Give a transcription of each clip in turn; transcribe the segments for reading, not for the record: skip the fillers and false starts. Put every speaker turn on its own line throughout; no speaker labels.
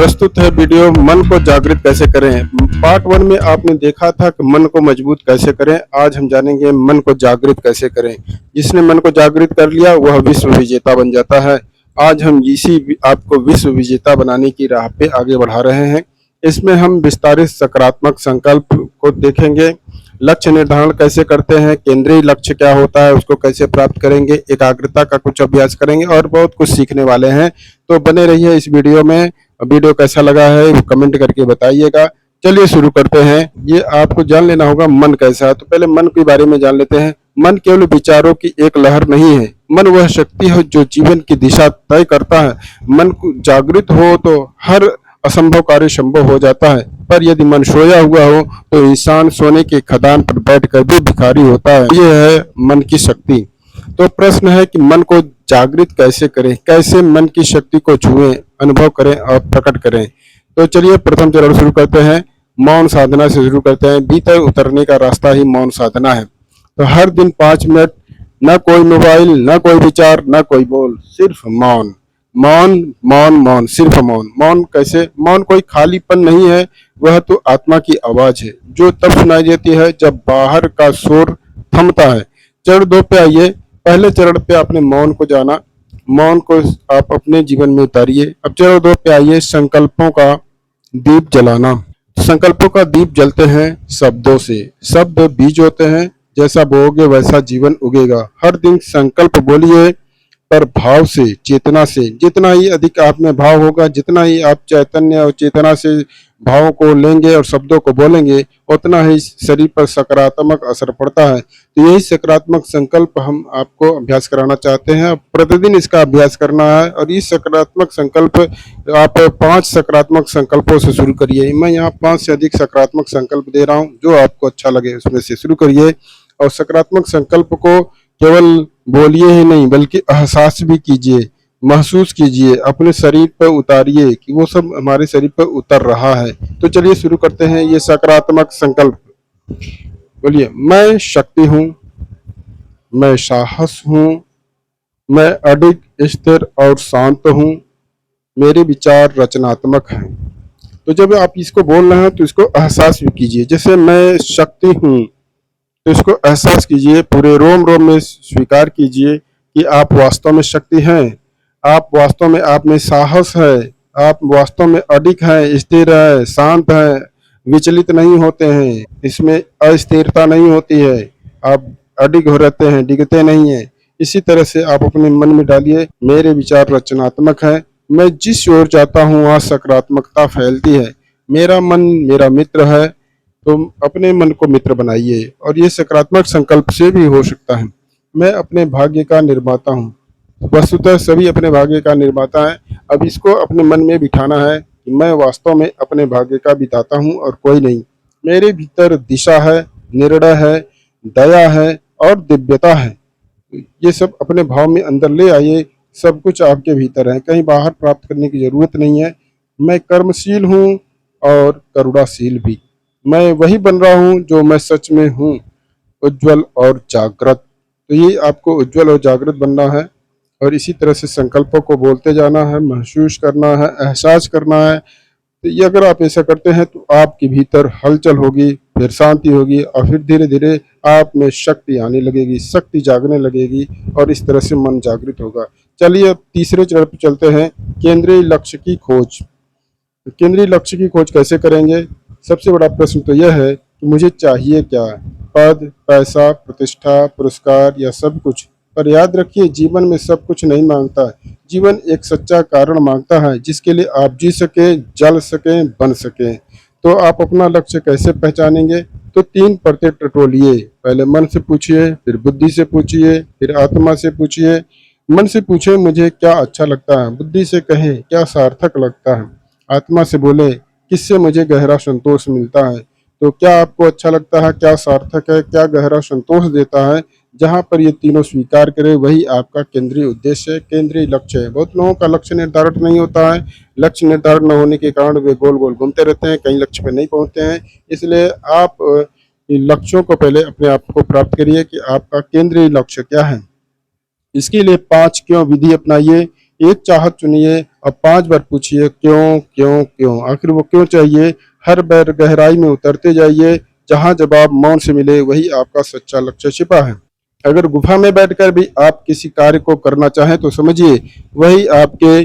प्रस्तुत है वीडियो मन को जागृत कैसे करें। पार्ट 1 में आपने देखा था कि मन को मजबूत कैसे करें। आज हम जानेंगे मन को जागृत कैसे करें। जिसने मन को जागृत कर लिया वह विश्व विजेता बन जाता है। आज हम इसी आपको विश्व विजेता बनाने की राह पे आगे बढ़ा रहे हैं। इसमें हम विस्तारित सकारात्मक संकल्प को देखेंगे, लक्ष्य निर्धारण कैसे करते हैं, केंद्रीय लक्ष्य क्या होता है, उसको कैसे प्राप्त करेंगे, एकाग्रता का कुछ अभ्यास करेंगे और बहुत कुछ सीखने वाले हैं। तो बने रहिए इस वीडियो में। वीडियो कैसा लगा है कमेंट करके बताइएगा। चलिए शुरू करते हैं। ये आपको जान लेना होगा मन कैसा है। तो पहले मन के बारे में जान लेते हैं। मन केवल विचारों की एक लहर नहीं है, मन वह शक्ति है जो जीवन की दिशा तय करता है। मन को जागृत हो तो हर असंभव कार्य संभव हो जाता है, पर यदि मन सोया हुआ हो तो इंसान सोने के खदान पर बैठकर भी भिखारी होता है। ये है मन की शक्ति। तो प्रश्न है कि मन को जागृत कैसे करें, कैसे मन की शक्ति को छुएं, अनुभव करें और प्रकट करें। तो चलिए प्रथम चरण शुरू करते हैं। मौन साधना से शुरू करते हैं। भीतर उतरने का रास्ता ही मौन साधना है। तो हर दिन 5 मिनट, न कोई मोबाइल, न कोई विचार, न कोई बोल, सिर्फ मौन। मौन मौन मौन, सिर्फ मौन। मौन कैसे? मौन कोई खालीपन नहीं है, वह तो आत्मा की आवाज है जो तब सुनाई देती है जब बाहर का शोर थमता है। चरण 2 पे आइए। पहले चरण पे आपने मौन को जाना, मौन को आप अपने जीवन में उतारिए। अब चरण 2 पे आइए, संकल्पों का दीप जलाना। संकल्पों का दीप जलते हैं शब्दों से। शब्द बीज होते हैं, जैसा बोओगे वैसा जीवन उगेगा। हर दिन संकल्प बोलिए, पर भाव से, चेतना से। जितना ही अधिक आप में भाव होगा, जितना ही आप चैतन्य और चेतना से भावों को लेंगे और शब्दों को बोलेंगे, उतना ही शरीर पर सकारात्मक असर पड़ता है। तो यही सकारात्मक संकल्प हम आपको अभ्यास कराना चाहते हैं। प्रतिदिन इसका अभ्यास करना है और इस सकारात्मक संकल्प आप 5 सकारात्मक संकल्पों से शुरू करिए। मैं यहाँ 5 से अधिक सकारात्मक संकल्प दे रहा हूँ, जो आपको अच्छा लगे उसमें से शुरू करिए। और सकारात्मक संकल्प को केवल बोलिए ही नहीं बल्कि एहसास भी कीजिए, महसूस कीजिए, अपने शरीर पर उतारिए कि वो सब हमारे शरीर पर उतर रहा है। तो चलिए शुरू करते हैं ये सकारात्मक संकल्प। बोलिए, मैं शक्ति हूँ, मैं साहस हूँ, मैं अडिग, स्थिर और शांत हूँ, मेरे विचार रचनात्मक हैं। तो जब आप इसको बोल रहे हैं तो इसको एहसास भी कीजिए। जैसे मैं शक्ति हूँ, तो इसको एहसास कीजिए, पूरे रोम रोम में स्वीकार कीजिए कि आप वास्तव में शक्ति हैं। आप वास्तव में, आप में साहस है, आप वास्तव में अडिग हैं, स्थिर है, शांत है, विचलित नहीं होते हैं, इसमें अस्थिरता नहीं होती है, आप अडिग हो रहते हैं, डिगते नहीं है। इसी तरह से आप अपने मन में डालिए, मेरे विचार रचनात्मक है, मैं जिस ओर जाता हूँ वहाँ सकारात्मकता फैलती है, मेरा मन मेरा मित्र है। तो अपने मन को मित्र बनाइए। और ये सकारात्मक संकल्प से भी हो सकता है। मैं अपने भाग्य का निर्माता हूँ। वस्तुतः सभी अपने भाग्य का निर्माता है। अब इसको अपने मन में बिठाना है कि मैं वास्तव में अपने भाग्य का बिताता हूँ और कोई नहीं। मेरे भीतर दिशा है, निर्णय है, दया है और दिव्यता है। ये सब अपने भाव में अंदर ले आइए। सब कुछ आपके भीतर है, कहीं बाहर प्राप्त करने की जरूरत नहीं है। मैं कर्मशील हूँ और करुणाशील भी। मैं वही बन रहा हूँ जो मैं सच में हूँ, उज्जवल और जागृत। तो ये आपको उज्जवल और जागृत बनना है और इसी तरह से संकल्पों को बोलते जाना है, महसूस करना है, एहसास करना है। तो ये अगर आप ऐसा करते हैं तो आपके भीतर हलचल होगी, फिर शांति होगी और फिर धीरे धीरे आप में शक्ति आने लगेगी, शक्ति जागने लगेगी और इस तरह से मन जागृत होगा। चलिए अब तीसरे चरण पर चलते हैं, केंद्रीय लक्ष्य की खोज। केंद्रीय लक्ष्य की खोज कैसे करेंगे? सबसे बड़ा प्रश्न तो यह है कि मुझे चाहिए क्या? पद, पैसा, प्रतिष्ठा, पुरस्कार या सब कुछ? पर याद रखिए, जीवन में सब कुछ नहीं मांगता है। जीवन एक सच्चा कारण मांगता है जिसके लिए आप जी सके, जल सके, बन सके। तो आप अपना लक्ष्य कैसे पहचानेंगे? तो 3 परतें टटोलिए। पहले मन से पूछिए, फिर बुद्धि से पूछिए, फिर आत्मा से पूछिए। मन से पूछे, मुझे क्या अच्छा लगता है? बुद्धि से कहें, क्या सार्थक लगता है? आत्मा से बोले, किससे मुझे गहरा संतोष मिलता है? तो क्या आपको अच्छा लगता है, क्या सार्थक है, क्या गहरा संतोष देता है? जहाँ पर ये तीनों स्वीकार करे वही आपका केंद्रीय उद्देश्य है, केंद्रीय लक्ष्य है। बहुत लोगों का लक्ष्य निर्धारित नहीं होता है। लक्ष्य निर्धारित न होने के कारण वे गोल गोल घूमते रहते हैं, कहीं लक्ष्य पर नहीं पहुंचते हैं। इसलिए आप लक्ष्यों को पहले अपने आप को प्राप्त करिए कि आपका केंद्रीय लक्ष्य क्या है। इसके लिए 5 क्यों विधि अपनाइए। एक चाहत चुनिए और 5 बार पूछिए क्यों क्यों क्यों, आखिर वो क्यों चाहिए। हर बार गहराई में उतरते जाइए, जहाँ जवाब मौन से मिले वही आपका सच्चा लक्ष्य छिपा है। अगर गुफा में बैठकर भी आप किसी कार्य को करना चाहें तो समझिए वही आपके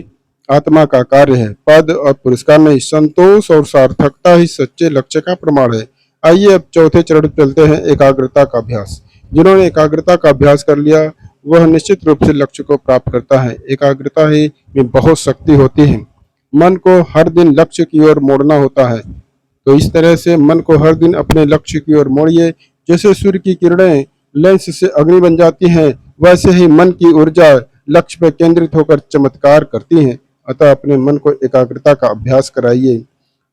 आत्मा का कार्य है। पद और पुरस्कार नहीं, संतोष और सार्थकता ही सच्चे लक्ष्य का प्रमाण है। आइए अब चौथे चरण पे चलते हैं, एकाग्रता का अभ्यास। जिन्होंने एकाग्रता का अभ्यास कर लिया वह निश्चित रूप से लक्ष्य को प्राप्त करता है। एकाग्रता ही में बहुत शक्ति होती है। मन को हर दिन लक्ष्य की ओर मोड़ना होता है। तो इस तरह से मन को हर दिन अपने लक्ष्य की ओर मोड़िए। जैसे सूर्य की किरणें लेंस से अग्नि बन जाती हैं, वैसे ही मन की ऊर्जा लक्ष्य पर केंद्रित होकर चमत्कार करती हैं। अतः अपने मन को एकाग्रता का अभ्यास कराइए।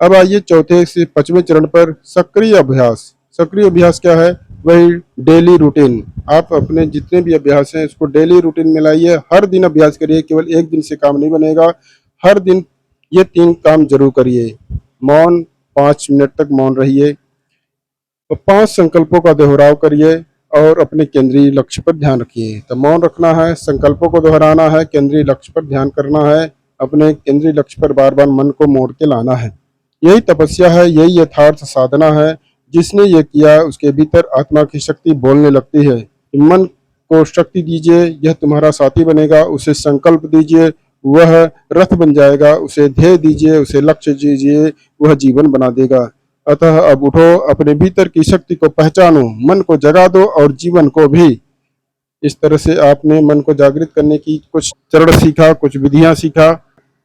अब आइए चौथे से 5वें चरण पर, सक्रिय अभ्यास। सक्रिय अभ्यास क्या है? वही डेली रूटीन। आप अपने जितने भी अभ्यास हैं उसको डेली रूटीन में लाइए। हर दिन अभ्यास करिए, केवल एक दिन से काम नहीं बनेगा। हर दिन ये 3 काम जरूर करिए। मौन, 5 मिनट तक मौन रहिए। तो 5 संकल्पों का दोहराव करिए और अपने केंद्रीय लक्ष्य पर ध्यान रखिए। तो मौन रखना है, संकल्पों को दोहराना है, केंद्रीय लक्ष्य पर ध्यान करना है, अपने केंद्रीय लक्ष्य पर बार बार मन को मोड़ के लाना है। यही तपस्या है, यही यथार्थ साधना है। जिसने ये किया उसके भीतर आत्मा की शक्ति बोलने लगती है। मन को शक्ति दीजिए, यह तुम्हारा साथी बनेगा। उसे संकल्प दीजिए, वह रथ बन जाएगा। उसे ध्येय दीजिए, उसे लक्ष्य दीजिए, वह जीवन बना देगा। अतः अब उठो, अपने भीतर की शक्ति को पहचानो, मन को जगा दो और जीवन को भी। इस तरह से आपने मन को जागृत करने की कुछ चरण सीखा, कुछ विधियां सीखा।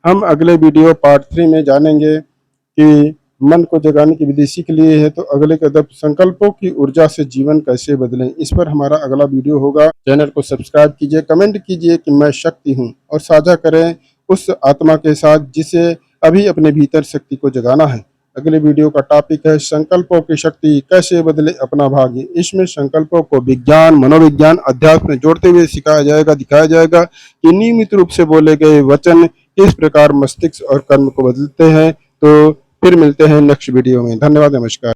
हम अगले वीडियो पार्ट 3 में जानेंगे कि मन को जगाने की विधि सीख लिए है तो अगले कदम संकल्पों की ऊर्जा से जीवन कैसे बदलें। इस पर हमारा अगला वीडियो होगा। चैनल को सब्सक्राइब कीजिए, कमेंट कीजिए कि मैं शक्ति हूँ और साझा करें उस आत्मा के साथ जिसे अभी अपने भीतर शक्ति को जगाना है। अगले वीडियो का टॉपिक है संकल्पों की शक्ति कैसे बदले अपना भाग्य। इसमें संकल्पों को विज्ञान, मनोविज्ञान, अध्यात्म में जोड़ते हुए सिखाया जाएगा, दिखाया जाएगा कि नियमित रूप से बोले गए वचन किस प्रकार मस्तिष्क और कर्म को बदलते हैं। तो फिर मिलते हैं नेक्स्ट वीडियो में। धन्यवाद, नमस्कार।